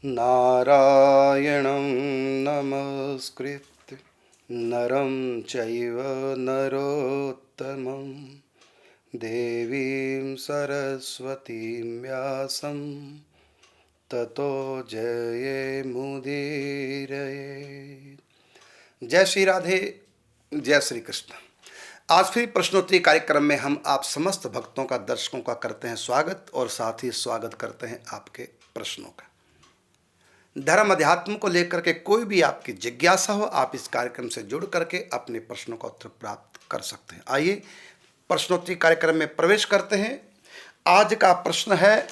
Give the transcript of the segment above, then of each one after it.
नारायणं नमस्कृत्य नरं चैव नरोत्तमं देवीं सरस्वतीं व्यासं ततो जयमुदीरये। जय श्री राधे, जय श्री कृष्ण। आज फिर प्रश्नोत्तरी कार्यक्रम में हम आप समस्त भक्तों का, दर्शकों का करते हैं स्वागत और साथ ही स्वागत करते हैं आपके प्रश्नों का। धर्म अध्यात्म को लेकर के कोई भी आपकी जिज्ञासा हो, आप इस कार्यक्रम से जुड़ करके अपने प्रश्नों का उत्तर प्राप्त कर सकते हैं। आइए प्रश्नोत्तरी कार्यक्रम में प्रवेश करते हैं। आज का प्रश्न है,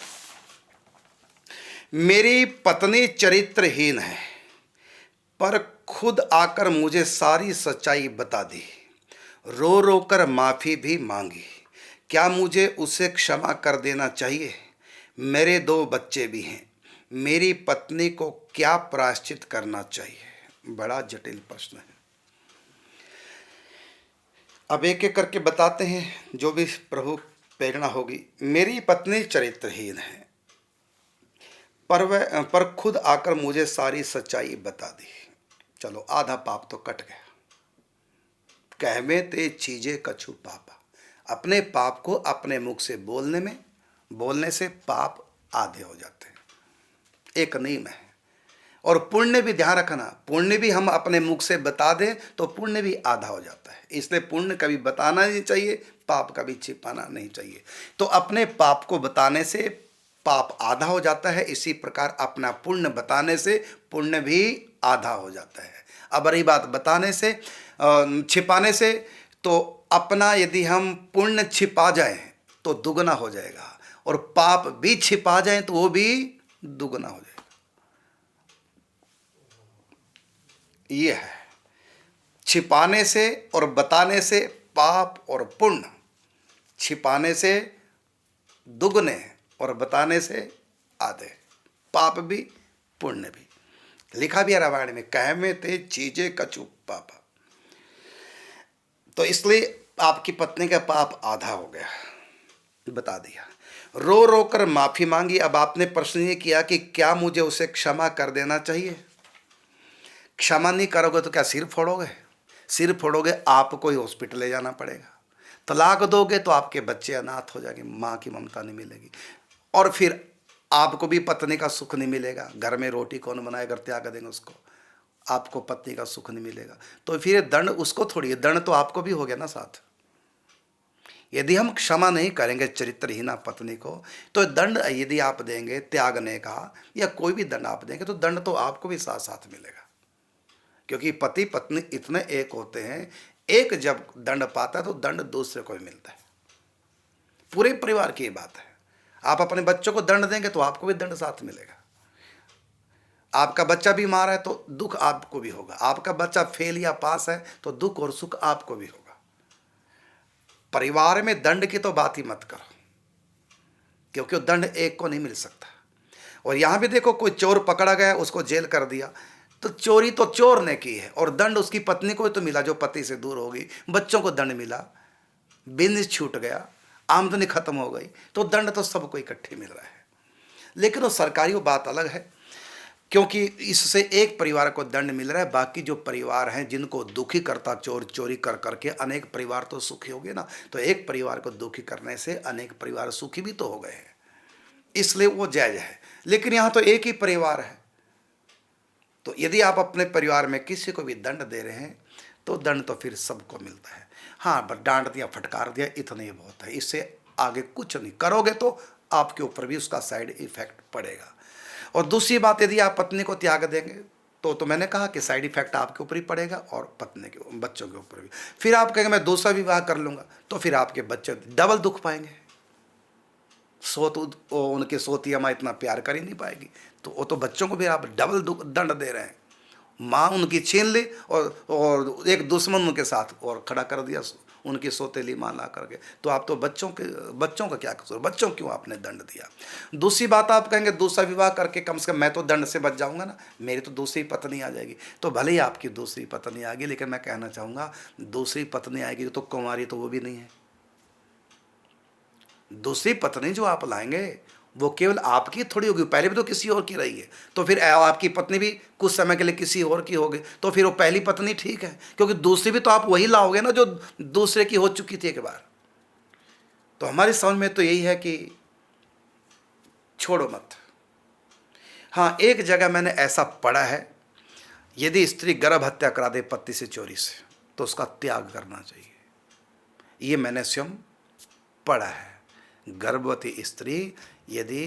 मेरी पत्नी चरित्रहीन है पर खुद आकर मुझे सारी सच्चाई बता दी, रो रो कर माफ़ी भी मांगी, क्या मुझे उसे क्षमा कर देना चाहिए? मेरे 2 बच्चे भी हैं, मेरी पत्नी को क्या प्रायश्चित करना चाहिए? बड़ा जटिल प्रश्न है। अब एक एक करके बताते हैं, जो भी प्रभु प्रेरणा होगी। मेरी पत्नी चरित्रहीन है पर खुद आकर मुझे सारी सच्चाई बता दी। चलो, आधा पाप तो कट गया। कहवे ते चीजें कछु पापा, अपने पाप को अपने मुख से बोलने से पाप आधे हो जाते हैं। एक नियम है। और पुण्य भी ध्यान रखना, पुण्य भी हम अपने मुख से बता दें तो पुण्य भी आधा हो जाता है। इसलिए पुण्य कभी बताना नहीं चाहिए, पाप कभी छिपाना नहीं चाहिए। तो अपने पाप को बताने से पाप आधा हो जाता है, इसी प्रकार अपना पुण्य बताने से पुण्य भी आधा हो जाता है। अब रही बात बताने से छिपाने से, तो अपना यदि हम पुण्य छिपा जाए तो दुगना हो जाएगा, और पाप भी छिपा जाए तो वो भी दुगना हो जाएगा। ये है, छिपाने से और बताने से पाप और पुण्य, छिपाने से दुगने और बताने से आधे, पाप भी पुण्य भी। लिखा भी है रामायण में, कहमे ते चीजें कछु पापा। तो इसलिए आपकी पत्नी का पाप आधा हो गया, बता दिया। रो रो कर माफी मांगी। अब आपने प्रश्न ये किया कि क्या मुझे उसे क्षमा कर देना चाहिए? क्षमा नहीं करोगे तो क्या सिर फोड़ोगे? सिर फोड़ोगे, आपको ही हॉस्पिटल ले जाना पड़ेगा। तलाक दोगे तो आपके बच्चे अनाथ हो जाएंगे, माँ की ममता नहीं मिलेगी, और फिर आपको भी पत्नी का सुख नहीं मिलेगा। घर में रोटी कौन बनाएगा, त्याग देंगे उसको, आपको पत्नी का सुख नहीं मिलेगा। तो फिर दंड उसको थोड़ी है, दंड तो आपको भी हो गया ना साथ। यदि हम क्षमा नहीं करेंगे चरित्रहीना पत्नी को, तो दंड यदि आप देंगे त्यागने का, या कोई भी दंड आप देंगे, तो दंड तो आपको भी साथ साथ मिलेगा। क्योंकि पति पत्नी इतने एक होते हैं, एक जब दंड पाता है तो दंड दूसरे को भी मिलता है। पूरे परिवार की बात है। आप अपने बच्चों को दंड देंगे तो आपको भी दंड साथ मिलेगा। आपका बच्चा बीमार है तो दुख आपको भी होगा, आपका बच्चा फेल या पास है तो दुख और सुख आपको भी होगा। परिवार में दंड की तो बात ही मत करो, क्योंकि दंड एक को नहीं मिल सकता। और यहां भी देखो, कोई चोर पकड़ा गया, उसको जेल कर दिया, तो चोरी तो चोर ने की है, और दंड उसकी पत्नी को तो मिला जो पति से दूर होगी, बच्चों को दंड मिला, बिजनेस छूट गया, आमदनी खत्म हो गई, तो दंड तो सबको इकट्ठे मिल रहा है। लेकिन वो सरकारी वो बात अलग है, क्योंकि इससे एक परिवार को दंड मिल रहा है। बाकी जो परिवार हैं जिनको दुखी करता चोर चोरी कर करके, अनेक परिवार तो सुखी हो गए ना। तो एक परिवार को दुखी करने से अनेक परिवार सुखी भी तो हो गए हैं, इसलिए वो जायज है। लेकिन यहाँ तो एक ही परिवार है, तो यदि आप अपने परिवार में किसी को भी दंड दे रहे हैं तो दंड तो फिर सबको मिलता है। हाँ, बस डांट दिया, फटकार दिया, इतना ही बहुत है। इससे आगे कुछ नहीं करोगे तो आपके ऊपर भी उसका साइड इफेक्ट पड़ेगा। और दूसरी बात, यदि आप पत्नी को त्याग देंगे तो मैंने कहा कि साइड इफेक्ट आपके ऊपर ही पड़ेगा और पत्नी के बच्चों के ऊपर भी। फिर आप कहेंगे मैं दूसरा विवाह कर लूँगा, तो फिर आपके बच्चे डबल दुख पाएंगे। उनके सोती अम्मा इतना प्यार कर ही नहीं पाएगी, तो वो तो बच्चों को भी आप डबल दंड दे रहे हैं। माँ उनकी छीन ली और एक दुश्मन उनके साथ और खड़ा कर दिया, उनकी सोतेली माँ ला करके। तो आप तो बच्चों का क्या कसूर, बच्चों क्यों आपने दंड दिया? दूसरी बात, आप कहेंगे दूसरा विवाह करके कम से कम मैं तो दंड से बच जाऊंगा ना, मेरी तो दूसरी पत्नी आ जाएगी। तो भले ही आपकी दूसरी पत्नी आएगी, लेकिन मैं कहना चाहूँगा दूसरी पत्नी आएगी तो कुंवारी तो वो भी नहीं है। दूसरी पत्नी जो आप लाएंगे वो केवल आपकी थोड़ी होगी, पहले भी तो किसी और की रही है। तो फिर आपकी पत्नी भी कुछ समय के लिए किसी और की होगी, तो फिर वो पहली पत्नी ठीक है, क्योंकि दूसरी भी तो आप वही लाओगे ना जो दूसरे की हो चुकी थी एक बार। तो हमारी समझ में तो यही है कि छोड़ो मत। हाँ, एक जगह मैंने ऐसा पढ़ा है, यदि स्त्री गर्भ हत्या करा दे पति से चोरी से, तो उसका त्याग करना चाहिए। ये मैंने स्वयं पढ़ा है। गर्भवती स्त्री यदि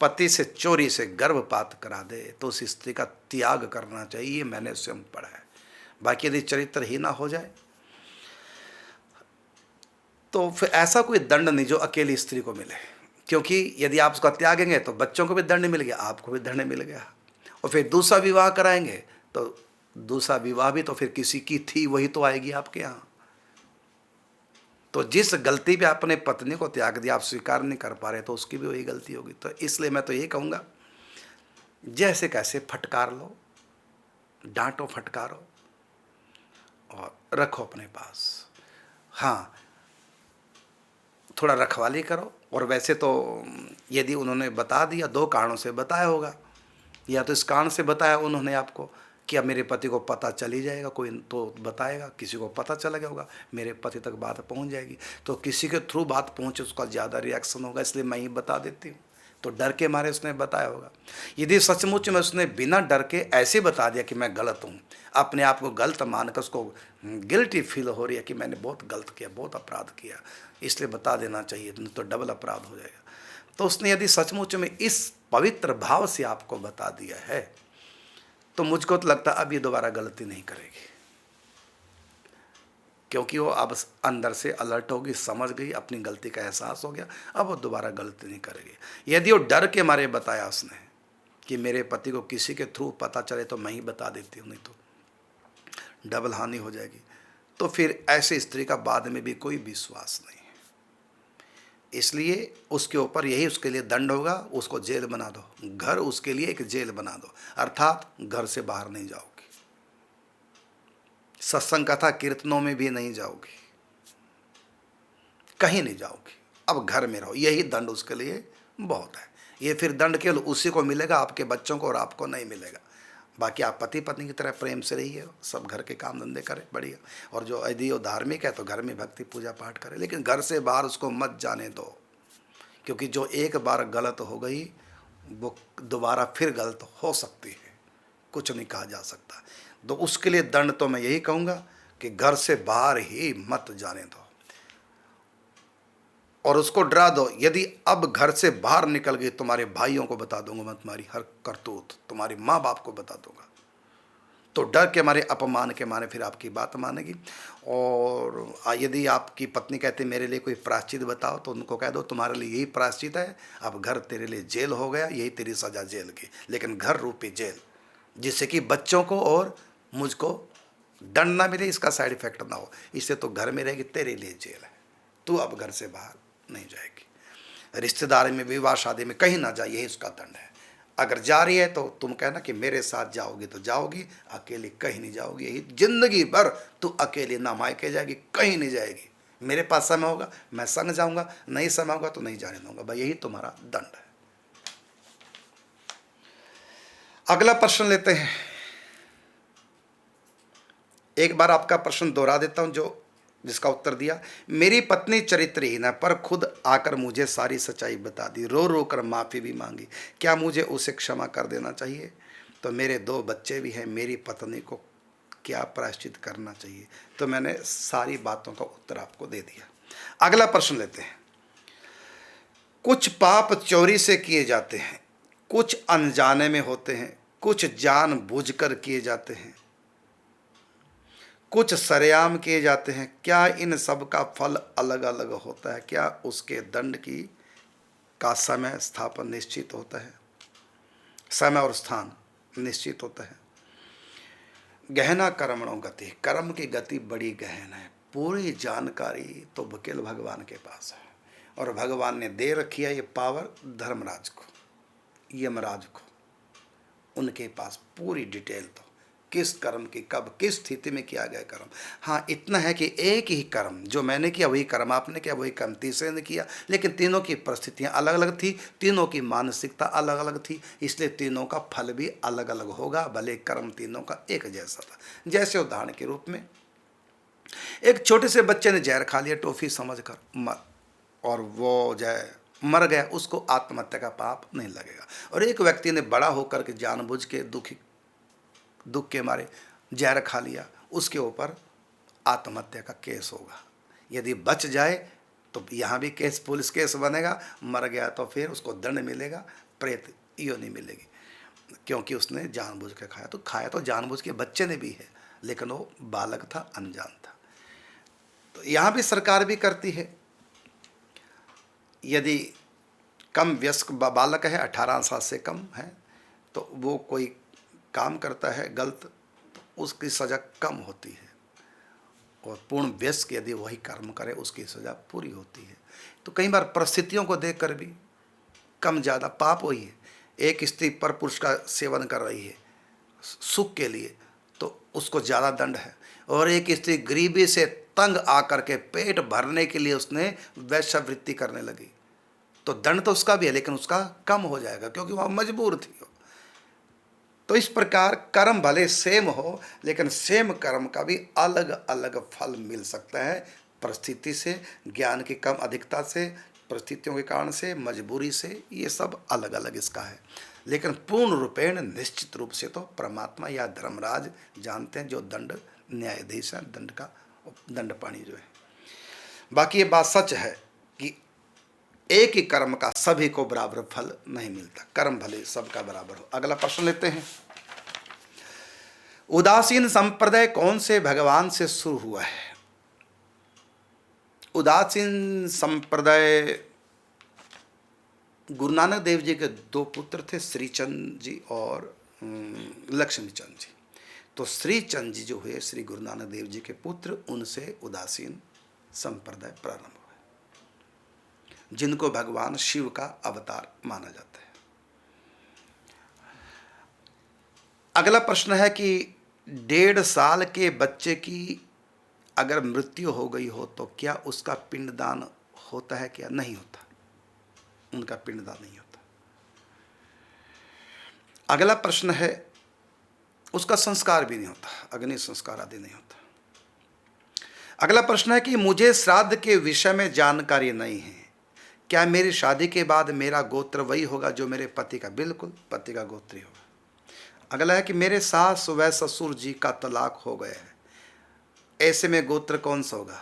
पति से चोरी से गर्भपात करा दे तो उस स्त्री का त्याग करना चाहिए, ये मैंने स्वयं पढ़ा है। बाकी यदि चरित्रहीन ना हो जाए तो फिर ऐसा कोई दंड नहीं जो अकेली स्त्री को मिले, क्योंकि यदि आप उसका त्यागेंगे तो बच्चों को भी दंड मिल गया, आपको भी दंड मिल गया। और फिर दूसरा विवाह कराएंगे तो दूसरा विवाह भी तो फिर किसी की थी वही तो आएगी आपके यहाँ। तो जिस गलती पे आपने पत्नी को त्याग दिया, आप स्वीकार नहीं कर पा रहे, तो उसकी भी वही गलती होगी। तो इसलिए मैं तो यही कहूँगा, जैसे कैसे फटकार लो, डांटो फटकारो और रखो अपने पास। हाँ, थोड़ा रखवाली करो। और वैसे तो यदि उन्होंने बता दिया, दो कारणों से बताया होगा, या तो इस कारण से बताया उन्होंने आपको कि अब मेरे पति को पता चल ही जाएगा, कोई तो बताएगा, किसी को पता चला गया होगा, मेरे पति तक बात पहुंच जाएगी, तो किसी के थ्रू बात पहुंचे उसका ज़्यादा रिएक्शन होगा, इसलिए मैं ही बता देती हूँ। तो डर के मारे उसने बताया होगा। यदि सचमुच में उसने बिना डर के ऐसे बता दिया कि मैं गलत हूँ, अपने आप को गलत मानकर उसको गिल्टी फील हो रही है कि मैंने बहुत गलत किया, बहुत अपराध किया, इसलिए बता देना चाहिए, नहीं तो डबल अपराध हो जाएगा। तो उसने यदि सचमुच में इस पवित्र भाव से आपको बता दिया है, तो मुझको तो लगता है अब ये दोबारा गलती नहीं करेगी, क्योंकि वो अब अंदर से अलर्ट होगी, समझ गई, अपनी गलती का एहसास हो गया, अब वो दोबारा गलती नहीं करेगी। यदि वो डर के मारे बताया उसने कि मेरे पति को किसी के थ्रू पता चले तो मैं ही बता देती हूँ, नहीं तो डबल हानि हो जाएगी, तो फिर ऐसे स्त्री का बाद में भी कोई विश्वास नहीं है। इसलिए उसके ऊपर यही उसके लिए दंड होगा, उसको जेल बना दो, घर उसके लिए एक जेल बना दो, अर्थात घर से बाहर नहीं जाओगी, सत्संग कथा कीर्तनों में भी नहीं जाओगी, कहीं नहीं जाओगी, अब घर में रहो, यही दंड उसके लिए बहुत है। ये फिर दंड केवल उसी को मिलेगा, आपके बच्चों को और आपको नहीं मिलेगा। बाकी आप पति पत्नी की तरह प्रेम से रहिए, सब घर के काम धंधे करें बढ़िया, और जो यदि वो धार्मिक है तो घर में भक्ति पूजा पाठ करें, लेकिन घर से बाहर उसको मत जाने दो, क्योंकि जो एक बार गलत हो गई वो दोबारा फिर गलत हो सकती है, कुछ नहीं कहा जा सकता। तो उसके लिए दंड तो मैं यही कहूँगा कि घर से बाहर ही मत जाने दो और उसको डरा दो। यदि अब घर से बाहर निकल गई, तुम्हारे भाइयों को बता दूंगा मैं तुम्हारी हर करतूत, तुम्हारे माँ बाप को बता दूंगा, तो डर के मारे, अपमान के मारे फिर आपकी बात मानेगी। और यदि आपकी पत्नी कहती मेरे लिए कोई प्रायश्चित बताओ, तो उनको कह दो तुम्हारे लिए यही प्रायश्चित है, अब घर तेरे लिए जेल हो गया, यही तेरी सज़ा जेल की, लेकिन घर रूपी जेल, जिससे कि बच्चों को और मुझको दंड ना मिले, इसका साइड इफेक्ट ना हो, इससे तो घर में रहेगी, तेरे लिए जेल है, तू अब घर से बाहर नहीं जाएगी, रिश्तेदारी में, विवाह शादी में कहीं ना जाए, यही उसका दंड है। अगर जा रही है तो तुम कहना कि मेरे साथ जाओगी तो जाओगी, अकेली कहीं नहीं जाओगी, यही जिंदगी भर तू अकेली ना मायके जाएगी, कहीं नहीं जाएगी, मेरे पास समय होगा मैं संग जाऊंगा, नहीं समय होगा तो नहीं जाने दूंगा, भाई यही तुम्हारा दंड है। अगला प्रश्न लेते हैं। एक बार आपका प्रश्न दोहरा देता हूं, जो जिसका उत्तर दिया, मेरी पत्नी चरित्रहीन है पर खुद आकर मुझे सारी सच्चाई बता दी, रो रो कर माफ़ी भी मांगी, क्या मुझे उसे क्षमा कर देना चाहिए? तो मेरे 2 बच्चे भी हैं, मेरी पत्नी को क्या प्रायश्चित करना चाहिए? तो मैंने सारी बातों का उत्तर आपको दे दिया। अगला प्रश्न लेते हैं। कुछ पाप चोरी से किए जाते हैं, कुछ अनजाने में होते हैं, कुछ जानबूझकर किए जाते हैं, कुछ सरेआम किए जाते हैं, क्या इन सब का फल अलग अलग होता है? क्या उसके दंड की का समय स्थापन निश्चित होता है? समय और स्थान निश्चित होता है। गहना कर्मणों गति, कर्म की गति बड़ी गहन है, पूरी जानकारी तो केवल भगवान के पास है, और भगवान ने दे रखी है ये पावर धर्मराज को, यमराज को, उनके पास पूरी डिटेल तो किस कर्म की कब किस स्थिति में किया गया कर्म। हाँ, इतना है कि एक ही कर्म जो मैंने किया वही कर्म आपने किया, वही कर्म तीसरे ने किया, लेकिन तीनों की परिस्थितियाँ अलग अलग थी, तीनों की मानसिकता अलग अलग थी, इसलिए तीनों का फल भी अलग अलग होगा, भले कर्म तीनों का एक जैसा था। जैसे उदाहरण के रूप में एक छोटे से बच्चे ने जहर खा लिया टॉफी समझकर, और वो जय मर गया, उसको आत्महत्या का पाप नहीं लगेगा। और एक व्यक्ति ने बड़ा होकर के जानबूझ के दुख के मारे जहर खा लिया, उसके ऊपर आत्महत्या का केस होगा। यदि बच जाए तो यहाँ भी केस पुलिस केस बनेगा, मर गया तो फिर उसको दंड मिलेगा, प्रेत योनि मिलेगी, क्योंकि उसने जानबूझ के खाया। तो खाया तो जानबूझ के बच्चे ने भी है, लेकिन वो बालक था, अनजान था। तो यहाँ भी सरकार भी करती है। यदि कम वयस्क बालक है, 18 साल से कम है, तो वो कोई काम करता है गलत, तो उसकी सज़ा कम होती है, और पूर्ण वयस्क यदि वही कर्म करे उसकी सज़ा पूरी होती है। तो कई बार परिस्थितियों को देखकर भी कम ज़्यादा पाप वही है। एक स्त्री पर पुरुष का सेवन कर रही है सुख के लिए, तो उसको ज़्यादा दंड है, और एक स्त्री गरीबी से तंग आकर के पेट भरने के लिए उसने वैश्यावृत्ति करने लगी, तो दंड तो उसका भी है, लेकिन उसका कम हो जाएगा, क्योंकि वह मजबूर थी। तो इस प्रकार कर्म भले सेम हो, लेकिन सेम कर्म का भी अलग अलग फल मिल सकता है, परिस्थिति से, ज्ञान की कम अधिकता से, परिस्थितियों के कारण से, मजबूरी से, ये सब अलग अलग इसका है। लेकिन पूर्ण रूपेण निश्चित रूप से तो परमात्मा या धर्मराज जानते हैं, जो दंड न्यायाधीश है, दंड पाणी जो है। बाकी ये बात सच है कि एक ही कर्म का सभी को बराबर फल नहीं मिलता, कर्म भले सबका बराबर हो। अगला प्रश्न लेते हैं। उदासीन संप्रदाय कौन से भगवान से शुरू हुआ है? उदासीन संप्रदाय गुरु नानक देव जी के 2 पुत्र थे, श्रीचंद जी और लक्ष्मीचंद जी। तो श्रीचंद जी जो हुए श्री गुरु नानक देव जी के पुत्र, उनसे उदासीन संप्रदाय प्रारंभ हुआ, जिनको भगवान शिव का अवतार माना जाता है। अगला प्रश्न है कि 1.5 साल के बच्चे की अगर मृत्यु हो गई हो तो क्या उसका पिंडदान होता है? क्या नहीं होता, उनका पिंडदान नहीं होता। अगला प्रश्न है, उसका संस्कार भी नहीं होता, अग्नि संस्कार आदि नहीं होता। अगला प्रश्न है कि मुझे श्राद्ध के विषय में जानकारी नहीं है, क्या मेरी शादी के बाद मेरा गोत्र वही होगा जो मेरे पति का? बिल्कुल, पति का गोत्र ही होगा। अगला है कि मेरे सास व ससुर जी का तलाक हो गया है, ऐसे में गोत्र कौन सा होगा?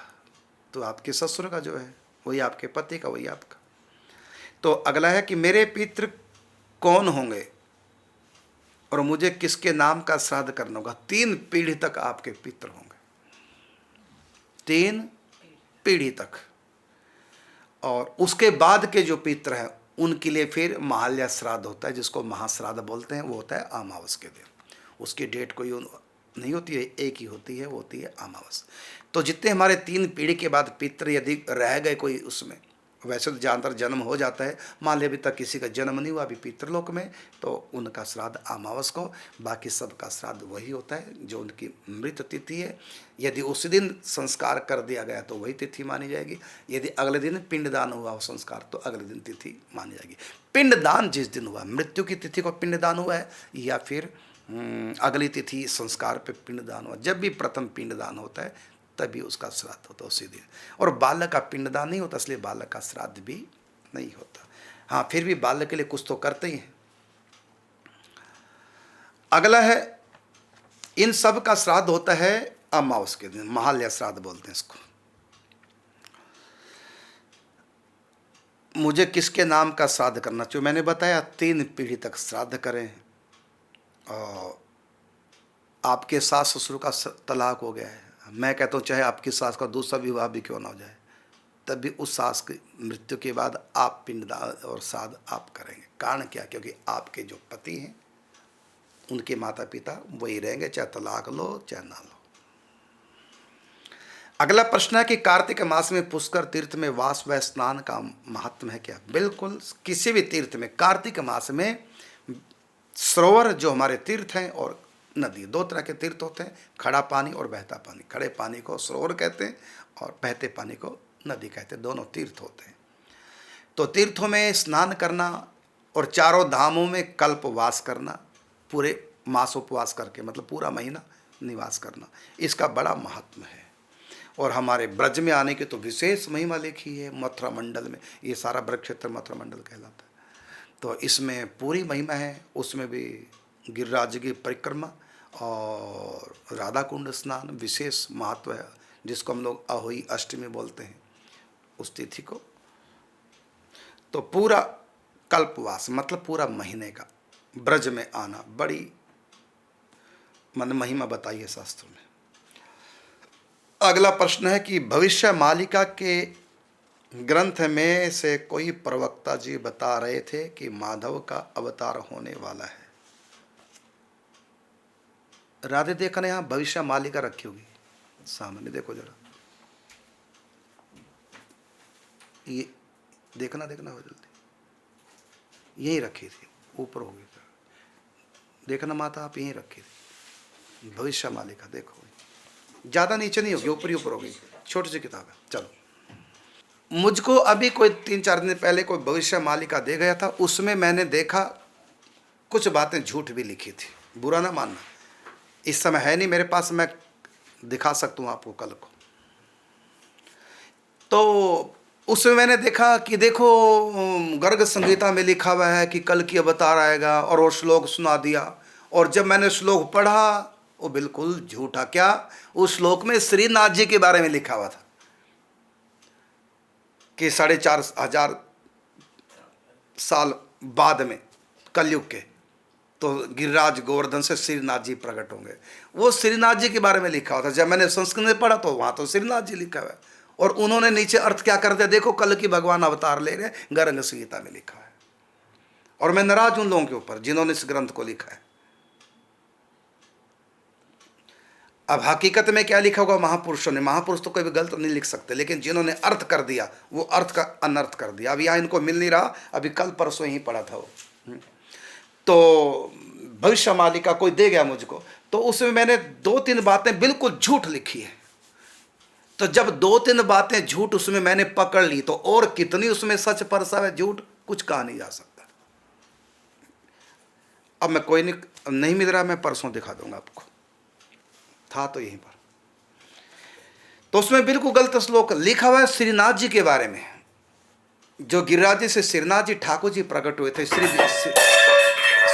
तो आपके ससुर का जो है वही आपके पति का, वही आपका। तो अगला है कि मेरे पितृ कौन होंगे और मुझे किसके नाम का श्राद्ध करना होगा? 3 पीढ़ी तक आपके पितृ होंगे, 3 पीढ़ी तक। और उसके बाद के जो पितृ हैं उनके लिए फिर महालया श्राद्ध होता है, जिसको महाश्राद्ध बोलते हैं। वो होता है अमावस के दिन, उसकी डेट कोई नहीं होती है, एक ही होती है, वो होती है अमावस। तो जितने हमारे 3 पीढ़ी के बाद पितृ यदि रह गए कोई उसमें, वैसे तो ज़्यादातर जन्म हो जाता है, मान लिया अभी तक किसी का जन्म नहीं हुआ अभी पितृलोक में, तो उनका श्राद्ध अमावस को, बाकी सबका श्राद्ध वही होता है जो उनकी मृत तिथि है। यदि उसी दिन संस्कार कर दिया गया तो वही तिथि मानी जाएगी, यदि अगले दिन पिंडदान हुआ हो संस्कार तो अगले दिन तिथि मानी जाएगी। पिंडदान जिस दिन हुआ, मृत्यु की तिथि को पिंडदान हुआ है, या फिर अगली तिथि संस्कार पे पिंडदान हुआ, जब भी प्रथम पिंडदान होता है तभी उसका श्राद्ध होता है उसी दिन। और बालक का पिंडदान नहीं होता, इसलिए बालक का श्राद्ध भी नहीं होता। हाँ, फिर भी बालक के लिए कुछ तो करते ही हैं। अगला है, इन सब का श्राद्ध होता है अमावस के दिन, महालया श्राद्ध बोलते हैं इसको। मुझे किसके नाम का श्राद्ध करना चाहिए? मैंने बताया 3 पीढ़ी तक श्राद्ध करें। और आपके सास ससुर का तलाक हो गया है, मैं कहता हूँ चाहे आपकी सास का दूसरा विवाह भी क्यों ना हो जाए, तब भी उस सास की मृत्यु के बाद आप पिंडदान और श्राद्ध आप करेंगे। कारण क्या? क्योंकि आपके जो पति हैं उनके माता पिता वही रहेंगे, चाहे तलाक लो चाहे ना लो। अगला प्रश्न है कि कार्तिक मास में पुष्कर तीर्थ में वास व स्नान का महात्म है क्या? बिल्कुल, किसी भी तीर्थ में कार्तिक मास में सरोवर जो हमारे तीर्थ हैं और नदी। दो तरह के तीर्थ होते हैं, खड़ा पानी और बहता पानी। खड़े पानी को सरोवर कहते हैं और बहते पानी को नदी कहते हैं, दोनों तीर्थ होते हैं। तो तीर्थों में स्नान करना और चारों धामों में कल्पवास करना, पूरे मास उपवास करके, मतलब पूरा महीना निवास करना, इसका बड़ा महत्व है। और हमारे ब्रज में आने की तो विशेष महिमा लिखी है मथुरा मंडल में। ये सारा ब्रज क्षेत्र मथुरा मंडल कहलाता है, तो इसमें पूरी महिमा है। उसमें भी गिरिराज की परिक्रमा और राधा कुंड स्नान विशेष महत्व है, जिसको हम लोग अहोई अष्टमी बोलते हैं उस तिथि को। तो पूरा कल्पवास मतलब पूरा महीने का ब्रज में आना, बड़ी मन महिमा बताई है शास्त्रों में। अगला प्रश्न है कि भविष्य मालिका के ग्रंथ में से कोई प्रवक्ता जी बता रहे थे कि माधव का अवतार होने वाला है। राधे देखा ने यहां भविष्य मालिका रखी होगी सामने, देखो जरा, ये देखना हो जल्दी, यही रखी थी, ऊपर होगी, देखना माता आप यहीं रखी थी भविष्य मालिका। देखो ज्यादा नीचे नहीं होगी, ऊपर ही ऊपर होगी, छोटी सी किताब है। चलो, मुझको अभी कोई 3-4 दिन पहले कोई भविष्य मालिका दे गया था, उसमें मैंने देखा कुछ बातें झूठ भी लिखी थी, बुरा ना मानना, इस समय है नहीं मेरे पास, मैं दिखा सकता हूँ आपको कल को। तो उसमें मैंने देखा कि देखो गर्ग संहिता में लिखा हुआ है कि कल की अवतार आएगा, और वो श्लोक सुना दिया। और जब मैंने श्लोक पढ़ा वो बिल्कुल झूठा। क्या? उस श्लोक में श्रीनाथ जी के बारे में लिखा हुआ था कि 4,500 साल बाद में कलयुग के तो गिरिराज गोवर्धन से श्रीनाथ जी प्रकट होंगे। वो श्रीनाथ जी के बारे में लिखा हुआ था। जब मैंने संस्कृत में पढ़ा तो वहां तो श्रीनाथ जी लिखा हुआ है, और उन्होंने नीचे अर्थ क्या कर दिया, देखो कल की भगवान अवतार ले रहे, गर्ग संहिता में लिखा है। और मैं नाराज उन लोगों के ऊपर जिन्होंने इस ग्रंथ को लिखा है। अब हकीकत में क्या लिखा होगा महापुरुषों ने, महापुरुष तो कोई भी गलत नहीं लिख सकते, लेकिन जिन्होंने अर्थ कर दिया वो अर्थ का अनर्थ कर दिया। अब यहाँ इनको मिल नहीं रहा, अभी कल परसों ही पढ़ा था वो। तो भविष्य मालिका कोई दे गया मुझको, तो उसमें मैंने 2-3 बातें बिल्कुल झूठ लिखी है। तो जब 2-3 बातें झूठ उसमें मैंने पकड़ ली, तो और कितनी उसमें सच परसा है, झूठ कुछ कहा नहीं जा सकता। अब मैं कोई नहीं मिल रहा, मैं परसों दिखा दूंगा आपको, था तो यहीं पर। तो उसमें बिल्कुल गलत श्लोक लिखा हुआ है श्रीनाथ जी के बारे में, जो गिरिराज जी से श्रीनाथ जी ठाकुर जी प्रकट हुए थे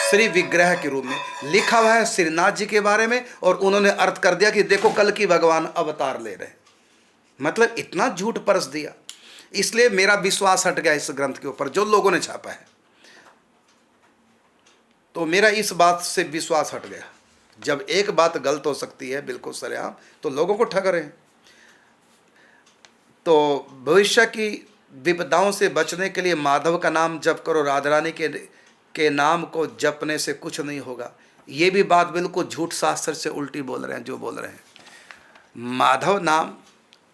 श्री विग्रह के रूप में, लिखा हुआ है श्रीनाथ जी के बारे में। और उन्होंने अर्थ कर दिया कि देखो कल की भगवान अवतार ले रहे। मतलब इतना झूठ परस दिया, इसलिए मेरा विश्वास हट गया इस ग्रंथ के ऊपर जो लोगों ने छापा है। तो मेरा इस बात से विश्वास हट गया। जब एक बात गलत हो सकती है बिल्कुल सरेआम, तो लोगों को ठग रहे हैं। तो भविष्य की विपदाओं से बचने के लिए माधव का नाम जप करो, राधा रानी के नाम को जपने से कुछ नहीं होगा। ये भी बात बिल्कुल झूठ शास्त्र से उल्टी बोल रहे हैं जो बोल रहे हैं। माधव नाम,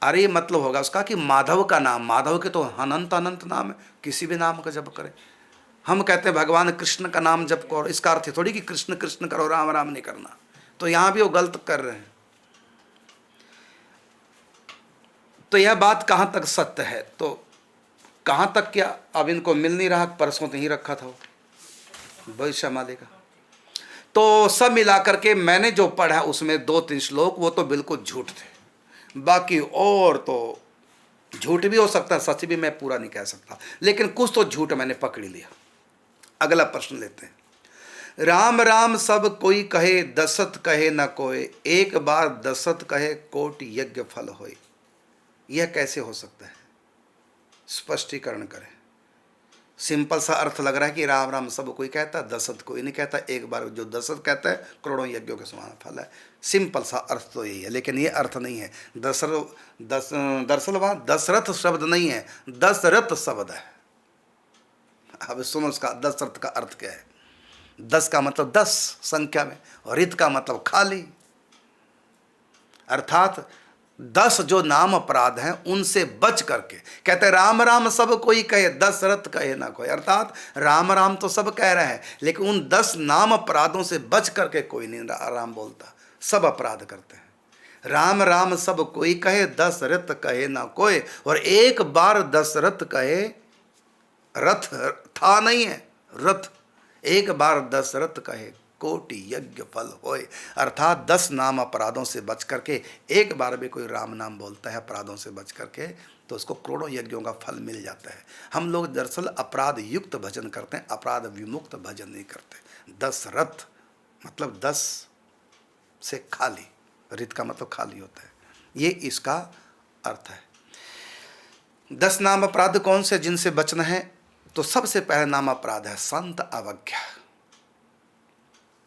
अरे मतलब होगा उसका कि माधव का नाम, माधव के तो अनंत अनंत नाम है, किसी भी नाम का जप करें। हम कहते हैं भगवान कृष्ण का नाम जप करो, इसका अर्थ थोड़ी कि कृष्ण कृष्ण करो, राम राम नहीं करना। तो यहां भी वो गलत कर रहे हैं। तो यह बात कहां तक सत्य है, तो कहां तक क्या, अब इनको मिल नहीं रहा, परसों तो ही रखा था वो भविष्य मालिका। तो सब मिलाकर के मैंने जो पढ़ा उसमें 2-3 श्लोक वो तो बिल्कुल झूठ थे। बाकी और तो झूठ भी हो सकता है, सच भी मैं पूरा नहीं कह सकता, लेकिन कुछ तो झूठ मैंने पकड़ लिया। अगला प्रश्न लेते हैं। राम राम सब कोई कहे, दशरथ कहे न कोय, एक बार दशरथ कहे कोटि यज्ञ फल होय। यह कैसे हो सकता है, स्पष्टीकरण करें। सिंपल सा अर्थ लग रहा है कि राम राम सब कोई कहता, दशरथ कोई नहीं कहता, एक बार जो दशरथ कहता है करोड़ों यज्ञों के समान फल है। सिंपल सा अर्थ तो यही है, लेकिन ये अर्थ नहीं है। दरअसल वहाँ दशरथ शब्द नहीं है, दशरथ शब्द है। अब सुनो उसका दशरथ का अर्थ क्या है। 10 का मतलब 10 संख्या में, और रित का मतलब खाली, अर्थात 10 जो नाम अपराध हैं उनसे बच करके, कहते राम राम सब कोई कहे, दशरथ कहे ना कोई, अर्थात राम राम तो सब कह रहे हैं लेकिन उन 10 नाम अपराधों से बच करके कोई नहीं राम बोलता, सब अपराध करते हैं। राम राम सब कोई कहे, दशरथ कहे ना कोई, और एक बार दशरथ कहे, रथ था नहीं है, रथ, एक बार दशरथ कहे कोटि यज्ञ फल होए, अर्थात 10 नाम अपराधों से बच करके एक बार भी कोई राम नाम बोलता है अपराधों से बच करके तो उसको करोड़ों यज्ञों का फल मिल जाता है। हम लोग दरअसल अपराध युक्त भजन करते हैं, अपराध विमुक्त भजन नहीं करते। 10 रथ मतलब 10 से खाली, रित का मतलब खाली होता है, ये इसका अर्थ है। 10 नाम अपराध कौन से जिनसे बचना है? तो सबसे पहला नाम अपराध है संत अवज्ञा।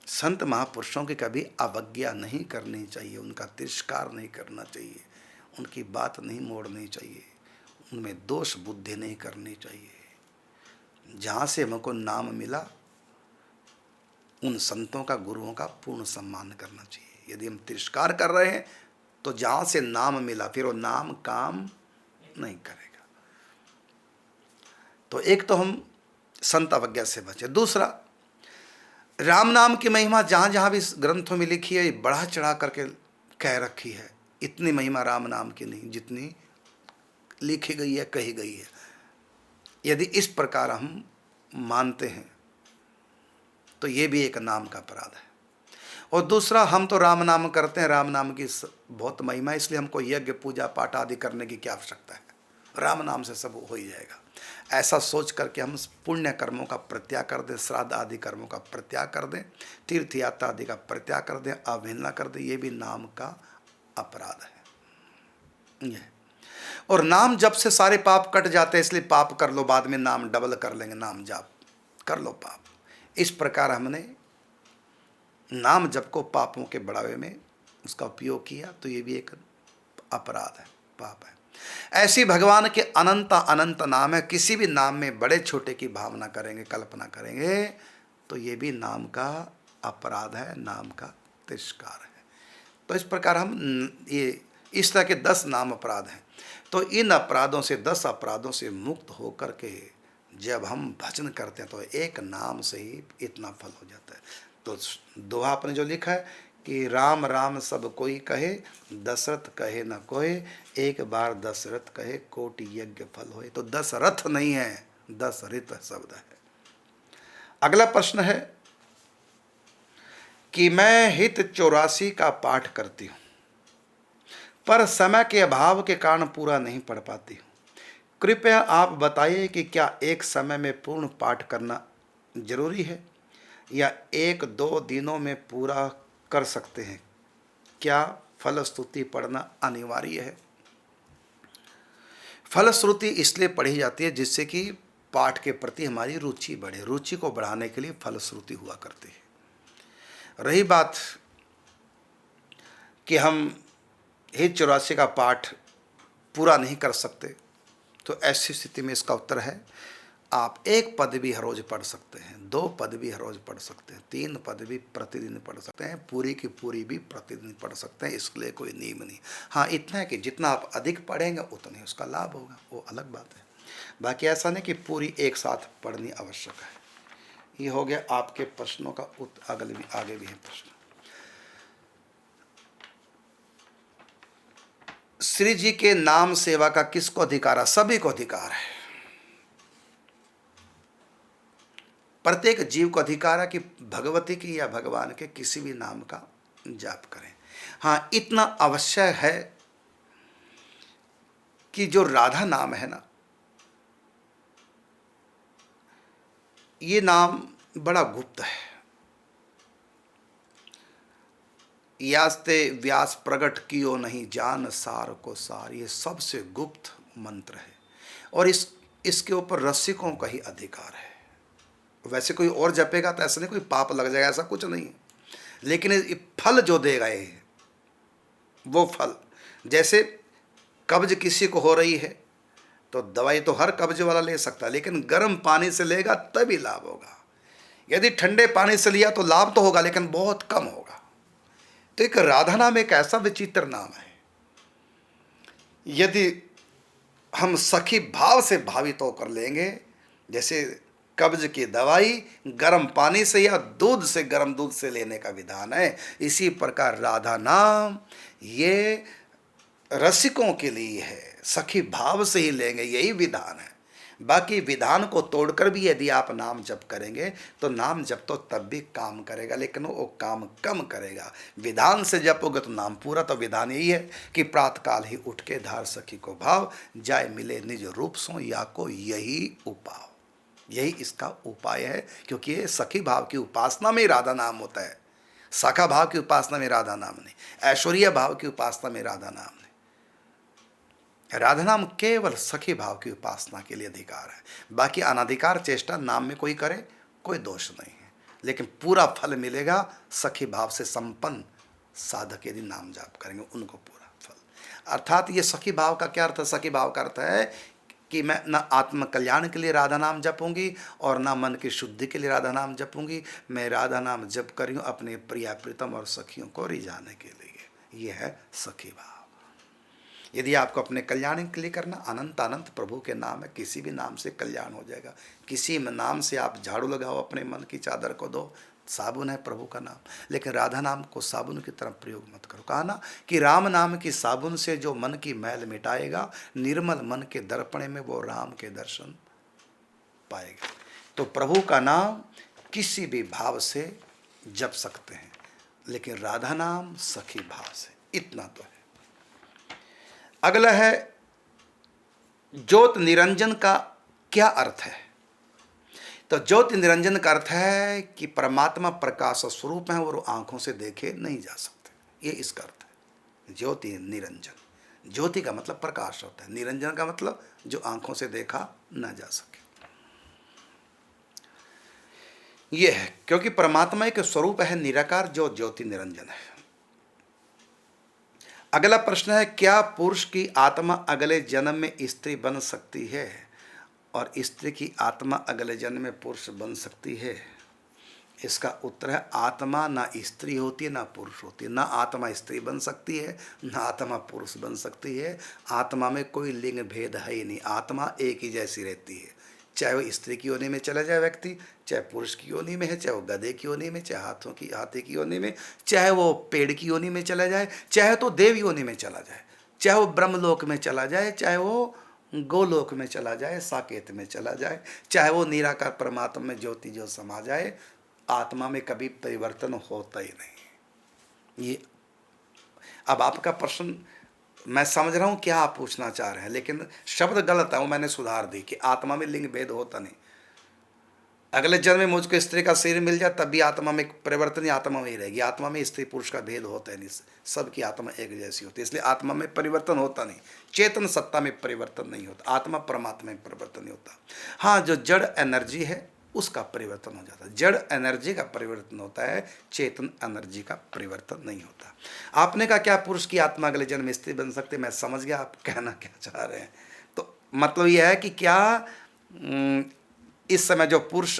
संत महापुरुषों की कभी अवज्ञा नहीं करनी चाहिए, उनका तिरस्कार नहीं करना चाहिए, उनकी बात नहीं मोड़नी चाहिए, उनमें दोष बुद्धि नहीं करनी चाहिए। जहाँ से हमको नाम मिला उन संतों का, गुरुओं का पूर्ण सम्मान करना चाहिए। यदि हम तिरस्कार कर रहे हैं तो जहाँ से नाम मिला फिर वो नाम काम नहीं करेगा। तो एक तो हम संत अवज्ञा से बचे। दूसरा, राम नाम की महिमा जहाँ जहाँ भी ग्रंथों में लिखी है बढ़ा चढ़ा करके कह रखी है, इतनी महिमा राम नाम की नहीं जितनी लिखी गई है, कही गई है। यदि इस प्रकार हम मानते हैं तो ये भी एक नाम का अपराध है। और दूसरा, हम तो राम नाम करते हैं, राम नाम की बहुत महिमा है, इसलिए हमको यज्ञ पूजा पाठ आदि करने की क्या आवश्यकता है, राम नाम से सब हो ही जाएगा। ऐसा सोच करके हम पुण्य कर्मों का प्रत्याग कर दें, श्राद्ध आदि कर्मों का प्रत्याग कर दें, तीर्थ यात्रा आदि का प्रत्याग कर दें, अवहेलना कर दें, ये भी नाम का अपराध है। ये और नाम जप से सारे पाप कट जाते हैं, इसलिए पाप कर लो, बाद में नाम डबल कर लेंगे, नाम जाप कर लो पाप। इस प्रकार हमने नाम जप को पापों के बढ़ावे में उसका उपयोग किया, तो ये भी एक अपराध है, पाप है। ऐसी भगवान के अनंत अनंत नाम है, किसी भी नाम में बड़े छोटे की भावना करेंगे, कल्पना करेंगे तो ये भी नाम का अपराध है, नाम का तिरस्कार है। तो इस प्रकार हम ये इस तरह के 10 नाम अपराध हैं। तो इन अपराधों से, 10 अपराधों से मुक्त होकर के जब हम भजन करते हैं तो एक नाम से ही इतना फल हो जाता है। तो दोहा आपने जो लिखा है कि राम राम सब कोई कहे, दशरथ कहे न कोई, एक बार दशरथ कहे कोटि यज्ञ फल होए। तो 10 रथ नहीं है, 10 ऋत शब्द है। अगला प्रश्न है कि मैं हित 84 का पाठ करती हूँ पर समय के अभाव के कारण पूरा नहीं पढ़ पाती हूँ। कृपया आप बताइए कि क्या एक समय में पूर्ण पाठ करना जरूरी है या 1-2 दिनों में पूरा कर सकते हैं? क्या फलश्रुति पढ़ना अनिवार्य है? फलश्रुति इसलिए पढ़ी जाती है जिससे कि पाठ के प्रति हमारी रुचि बढ़े। रुचि को बढ़ाने के लिए फलश्रुति हुआ करती है। रही बात कि हम हित 84 का पाठ पूरा नहीं कर सकते, तो ऐसी स्थिति में इसका उत्तर है आप 1 पद भी हर रोज पढ़ सकते हैं, 2 पद भी हर रोज पढ़ सकते हैं, 3 पद भी प्रतिदिन पढ़ सकते हैं, पूरी की पूरी भी प्रतिदिन पढ़ सकते हैं। इसके लिए कोई नियम नहीं। हाँ, इतना है कि जितना आप अधिक पढ़ेंगे उतना ही उसका लाभ होगा, वो अलग बात है। बाकी ऐसा नहीं कि पूरी एक साथ पढ़नी आवश्यक है। ये हो गया आपके प्रश्नों का आगे भी है प्रश्न। श्री जी के नाम सेवा का किसको अधिकार है? सभी को अधिकार है। प्रत्येक जीव को अधिकार है कि भगवती की या भगवान के किसी भी नाम का जाप करें। हाँ, इतना अवश्य है कि जो राधा नाम है ना, ये नाम बड़ा गुप्त है। यास्ते व्यास प्रगट कियो नहीं जान सार को सार, ये सबसे गुप्त मंत्र है और इसके ऊपर रसिकों का ही अधिकार है। वैसे कोई और जपेगा तो ऐसा नहीं कोई पाप लग जाएगा, ऐसा कुछ नहीं है। लेकिन ये फल जो देगा ये, वो फल, जैसे कब्ज किसी को हो रही है तो दवाई तो हर कब्ज वाला ले सकता है, लेकिन गर्म पानी से लेगा तभी लाभ होगा। यदि ठंडे पानी से लिया तो लाभ तो होगा लेकिन बहुत कम होगा। तो एक राधा नाम एक ऐसा विचित्र नाम है यदि हम सखी भाव से भावित होकर लेंगे, जैसे कब्ज की दवाई गर्म पानी से या दूध से, गर्म दूध से लेने का विधान है, इसी प्रकार राधा नाम ये रसिकों के लिए है, सखी भाव से ही लेंगे, यही विधान है। बाकी विधान को तोड़कर भी यदि आप नाम जप करेंगे तो नाम जप तो तब भी काम करेगा, लेकिन वो काम कम करेगा। विधान से जपोगे तो नाम पूरा। तो विधान यही है कि प्रातःकाल ही उठ के धार सखी को भाव, जाय मिले निज रूप सो या को यही उपाय, यही इसका उपाय है। क्योंकि ये सखी भाव की उपासना में राधा नाम होता है, सखा भाव की उपासना में राधा नाम नहीं, ऐश्वर्य भाव की उपासना में राधा नाम नहीं। राधा नाम केवल सखी भाव की उपासना के लिए अधिकार है। बाकी अनाधिकार चेष्टा नाम में कोई करे कोई दोष नहीं है, लेकिन पूरा फल मिलेगा सखी भाव से संपन्न साधक यदि नाम जाप करेंगे, उनको पूरा फल। अर्थात ये सखी भाव का क्या अर्थ है? सखी भाव का अर्थ है कि मैं न आत्म कल्याण के लिए राधा नाम जपूंगी और न मन की शुद्धि के लिए राधा नाम जपूंगी। मैं राधा नाम जप कर रही हूँ अपने प्रिया प्रीतम और सखियों को रिझाने के लिए। ये है सखी भाव। यदि आपको अपने कल्याण के लिए करना, अनंत अनंत प्रभु के नाम है, किसी भी नाम से कल्याण हो जाएगा। किसी नाम से आप झाड़ू लगाओ, अपने मन की चादर को दो, साबुन है प्रभु का नाम, लेकिन राधा नाम को साबुन की तरह प्रयोग मत करो। कहा ना कि राम नाम की साबुन से जो मन की मैल मिटाएगा, निर्मल मन के दर्पण में वो राम के दर्शन पाएगा। तो प्रभु का नाम किसी भी भाव से जप सकते हैं, लेकिन राधा नाम सखी भाव से, इतना तो है। अगला है ज्योत निरंजन का क्या अर्थ है? तो ज्योति निरंजन का अर्थ है कि परमात्मा प्रकाश स्वरूप है और आंखों से देखे नहीं जा सकते, ये इसका अर्थ है ज्योति निरंजन। ज्योति का मतलब प्रकाश होता है, निरंजन का मतलब जो आंखों से देखा न जा सके, ये है। क्योंकि परमात्मा एक स्वरूप है निराकार जो ज्योति निरंजन है। अगला प्रश्न है, क्या पुरुष की आत्मा अगले जन्म में स्त्री बन सकती है और स्त्री की आत्मा अगले जन्म में पुरुष बन सकती है? इसका उत्तर है, आत्मा ना स्त्री होती है ना पुरुष होती है। ना आत्मा स्त्री बन सकती है ना आत्मा पुरुष बन सकती है। आत्मा में कोई लिंग भेद है ही नहीं, आत्मा एक ही जैसी रहती है। चाहे वो स्त्री की योनि में चला जाए व्यक्ति, चाहे पुरुष की योनि में है, चाहे वो गधे की योनि में, चाहे हाथी की योनि में, चाहे वो पेड़ की योनि में चला जाए, चाहे तो देव योनि में चला जाए, चाहे वो ब्रह्मलोक में चला जाए, चाहे वो गोलोक में चला जाए, साकेत में चला जाए, चाहे वो निराकार परमात्मा में ज्योति जो समा जाए, आत्मा में कभी परिवर्तन होता ही नहीं। ये अब आपका प्रश्न मैं समझ रहा हूँ क्या आप पूछना चाह रहे हैं, लेकिन शब्द गलत है, वो मैंने सुधार दी कि आत्मा में लिंग भेद होता नहीं। अगले जन्म में मुझको स्त्री का शरीर मिल जाए तब भी आत्मा में परिवर्तन ही आत्मा में ही रहेगी। आत्मा में स्त्री पुरुष का भेद होता है नहीं, सबकी आत्मा एक जैसी होती है, इसलिए आत्मा में परिवर्तन होता नहीं। चेतन सत्ता में परिवर्तन नहीं होता, आत्मा परमात्मा में परिवर्तन नहीं होता। हाँ, जो जड़ एनर्जी है उसका परिवर्तन हो जाता है, जड़ एनर्जी का परिवर्तन होता है, चेतन एनर्जी का परिवर्तन नहीं होता। आपने कहा क्या पुरुष की आत्मा अगले जन्म में स्त्री बन सकती? मैं समझ गया आप कहना क्या चाह रहे हैं। तो मतलब यह है कि क्या इस समय जो पुरुष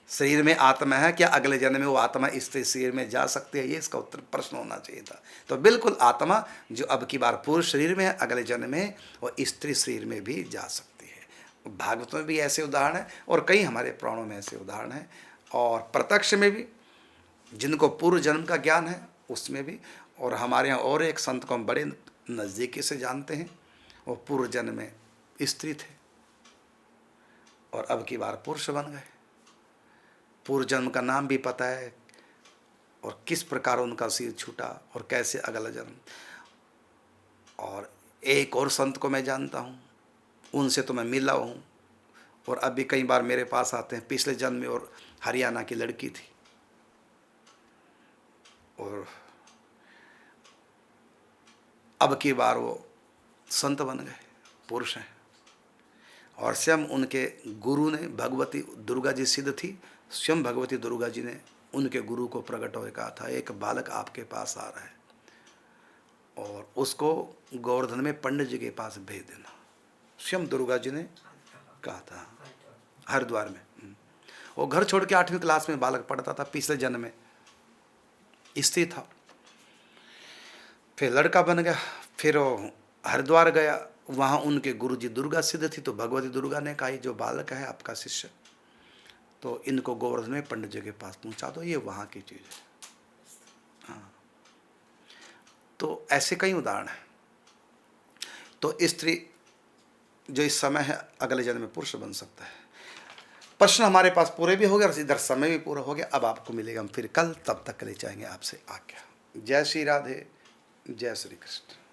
शरीर में आत्मा है, क्या अगले जन्म में वो आत्मा स्त्री शरीर में जा सकती है? ये इसका उत्तर प्रश्न होना चाहिए था। तो बिल्कुल आत्मा जो अब की बार पुरुष शरीर में है, अगले जन्म में वो स्त्री शरीर में भी जा सकती है। भागवत में भी ऐसे उदाहरण है और कई हमारे पुराणों में ऐसे उदाहरण हैं, और प्रत्यक्ष में भी जिनको पूर्व जन्म का ज्ञान है उसमें भी। और हमारे यहाँ और एक संत को हम बड़े नज़दीकी से जानते हैं, वो पूर्व जन्म में स्त्री थे और अब की बार पुरुष बन गए। पूर्व जन्म का नाम भी पता है और किस प्रकार उनका सिर छूटा और कैसे अगला जन्म। और एक और संत को मैं जानता हूँ, उनसे तो मैं मिला हूँ और अब भी कई बार मेरे पास आते हैं। पिछले जन्म में और हरियाणा की लड़की थी और अब की बार वो संत बन गए, पुरुष हैं। और स्वयं उनके गुरु ने, भगवती दुर्गा जी सिद्ध थी, स्वयं भगवती दुर्गा जी ने उनके गुरु को प्रकट होकर कहा था, एक बालक आपके पास आ रहा है और उसको गोवर्धन में पंडित जी के पास भेज देना। स्वयं दुर्गा जी ने कहा था, हरिद्वार में। वो घर छोड़ के 8वीं क्लास में बालक पढ़ता था, पिछले जन्म में स्त्री था, फिर लड़का बन गया, फिर वो हरिद्वार गया, वहाँ उनके गुरुजी दुर्गा सिद्ध थी, तो भगवती दुर्गा ने कहा जो बालक है आपका शिष्य, तो इनको गोवर्धन में पंडित जी के पास पहुँचा दो, ये वहाँ की चीज़ है। हाँ, तो ऐसे कई उदाहरण हैं। तो स्त्री जो इस समय है अगले जन्म में पुरुष बन सकता है। प्रश्न हमारे पास पूरे भी हो गए और इधर समय भी पूरा हो गया। अब आपको मिलेगा हम फिर कल, तब तक के लिए चाहेंगे आपसे आज्ञा। जय श्री राधे, जय श्री कृष्ण।